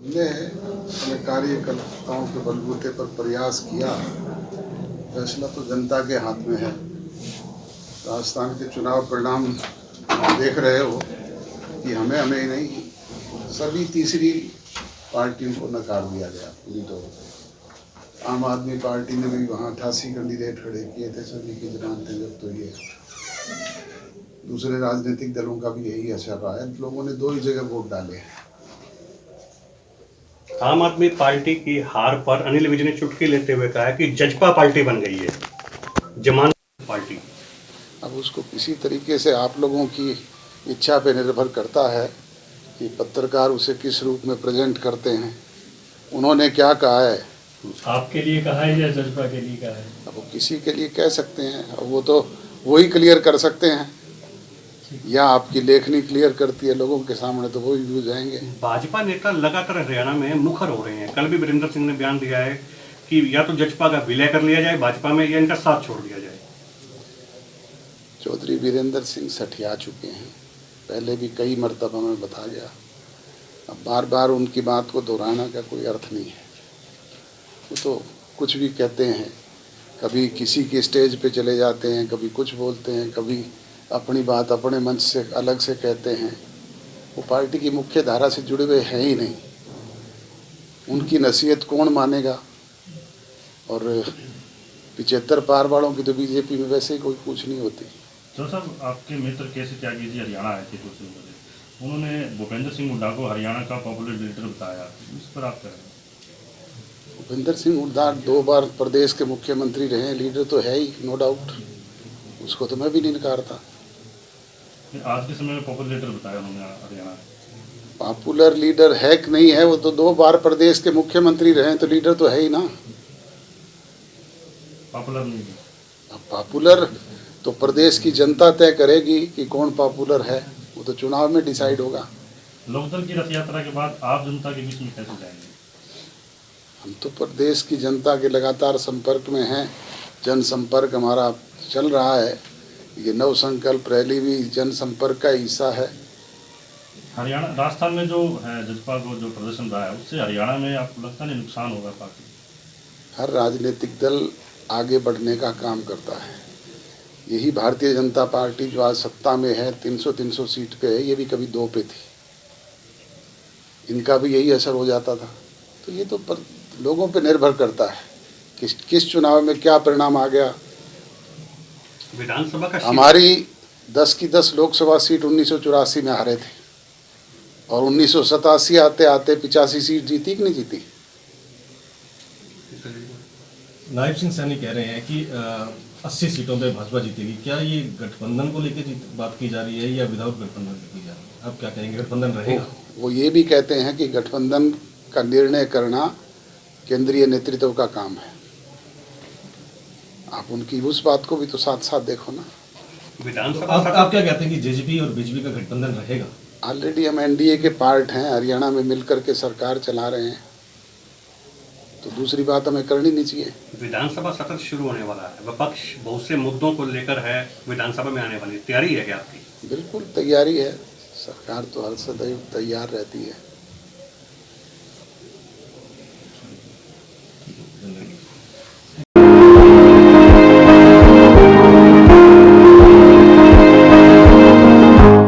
हमने अपने कार्यकर्ताओं के बलबूते पर प्रयास किया। फैसला तो जनता के हाथ में है। राजस्थान के चुनाव परिणाम देख रहे हो कि हमें ही नहीं, सभी तीसरी पार्टियों को नकार दिया गया पूरी तौर पर। आम आदमी पार्टी ने भी वहाँ 88 कैंडिडेट खड़े किए थे, सभी की जमानतें जब्त हुई है। दूसरे राजनीतिक दलों का भी यही असर रहा है, लोगों ने 2 ही जगह वोट डाले हैं। आम आदमी पार्टी की हार पर अनिल विज ने चुटकी लेते हुए कहा कि जजपा पार्टी बन गई है, जमानत पार्टी। अब उसको किसी तरीके से आप लोगों की इच्छा पे निर्भर करता है कि पत्रकार उसे किस रूप में प्रेजेंट करते हैं। उन्होंने क्या कहा है, आपके लिए कहा है या जजपा के लिए कहा है? अब वो किसी के लिए कह सकते हैं, अब वो तो वही क्लियर कर सकते हैं, या आपकी लेखनी क्लियर करती है लोगों के सामने, तो वही व्यूज आएंगे। भाजपा नेता लगातार हरियाणा में मुखर हो रहे हैं। कल भी वीरेंद्र सिंह ने बयान दिया है कि या तो जजपा का विलय कर लिया जाए भाजपा में, या इनका साथ छोड़ दिया जाए। चौधरी वीरेंद्र सिंह सठिया चुके हैं, पहले भी कई मरतबा में बता गया। अब बार बार उनकी बात को दोहराना का कोई अर्थ नहीं है। वो तो कुछ भी कहते हैं, कभी किसी के स्टेज पे चले जाते हैं, कभी कुछ बोलते हैं, कभी अपनी बात अपने मंच से अलग से कहते हैं। वो पार्टी की मुख्य धारा से जुड़े हुए हैं ही नहीं, उनकी नसीहत कौन मानेगा। और 75 पार वालों की तो बीजेपी में वैसे ही कोई पूछ नहीं होती। तो साहब, आपके मित्र केसी त्यागी जी हरियाणा आए थे कुछ दिन पहले, उन्होंने भूपेंद्र सिंह हुड्डा को हरियाणा का पॉपुलर लीडर बताया, इस पर आप करें? भूपेंद्र सिंह हुड्डा 2 बार प्रदेश के मुख्यमंत्री रहे हैं, लीडर तो है ही, नो डाउट, उसको तो मैं भी नहीं नकारता। आज के समय में पॉपुलर लीडर बताया उन्होंने हरियाणा। पॉपुलर लीडर है कि नहीं है, वो तो 2 बार प्रदेश के मुख्यमंत्री रहे हैं, तो लीडर तो है ही ना। पॉपुलर नहीं है। अब पॉपुलर तो प्रदेश की जनता तय करेगी कि कौन पॉपुलर है, वो तो चुनाव में डिसाइड होगा। लोकदल की रथ यात्रा के बाद आप जनता के बीच में कैसे जाएंगे? हम तो प्रदेश की जनता के लगातार संपर्क में हैं, जनसंपर्क हमारा चल रहा है। ये नव संकल्प रैली भी जनसंपर्क का हिस्सा है। हरियाणा राजस्थान में जो है जजपा को जो प्रदर्शन रहा है, उससे हरियाणा में आपको लगता नहीं नुकसान होगा पार्टी? हर राजनीतिक दल आगे बढ़ने का काम करता है। यही भारतीय जनता पार्टी जो आज सत्ता में है, 300 सीट पे है, ये भी कभी 2 पे थी, इनका भी यही असर हो जाता था। तो ये तो लोगों पे निर्भर करता है किस चुनाव में क्या परिणाम आ गया। विधानसभा का हमारी 10 की 10 लोकसभा सीट 1984 में हारे थे, और 1987 आते आते 85 सीट जीती कि नहीं जीती। नायब सिंह सैनी कह रहे हैं कि 80 सीटों पे भाजपा जीतेगी। क्या ये गठबंधन को लेकर बात की जा रही है या विदाउट गठबंधन की जा रही है? आप क्या कहेंगे, गठबंधन रहेगा? वो ये भी कहते हैं कि गठबंधन का निर्णय करना केंद्रीय नेतृत्व का काम है। आप उनकी उस बात को भी तो साथ साथ देखो ना। विधानसभा आप क्या कहते हैं कि जेजेपी और बीजेपी का गठबंधन रहेगा? ऑलरेडी हम एनडीए के पार्ट हैं, हरियाणा में मिलकर के सरकार चला रहे हैं, तो दूसरी बात हमें करनी नहीं चाहिए। विधानसभा सत्र शुरू होने वाला है, विपक्ष बहुत से मुद्दों को लेकर है विधानसभा में आने वाली, तैयारी है क्या आपकी? बिल्कुल तैयारी है, सरकार तो हर सदैव तैयार रहती है।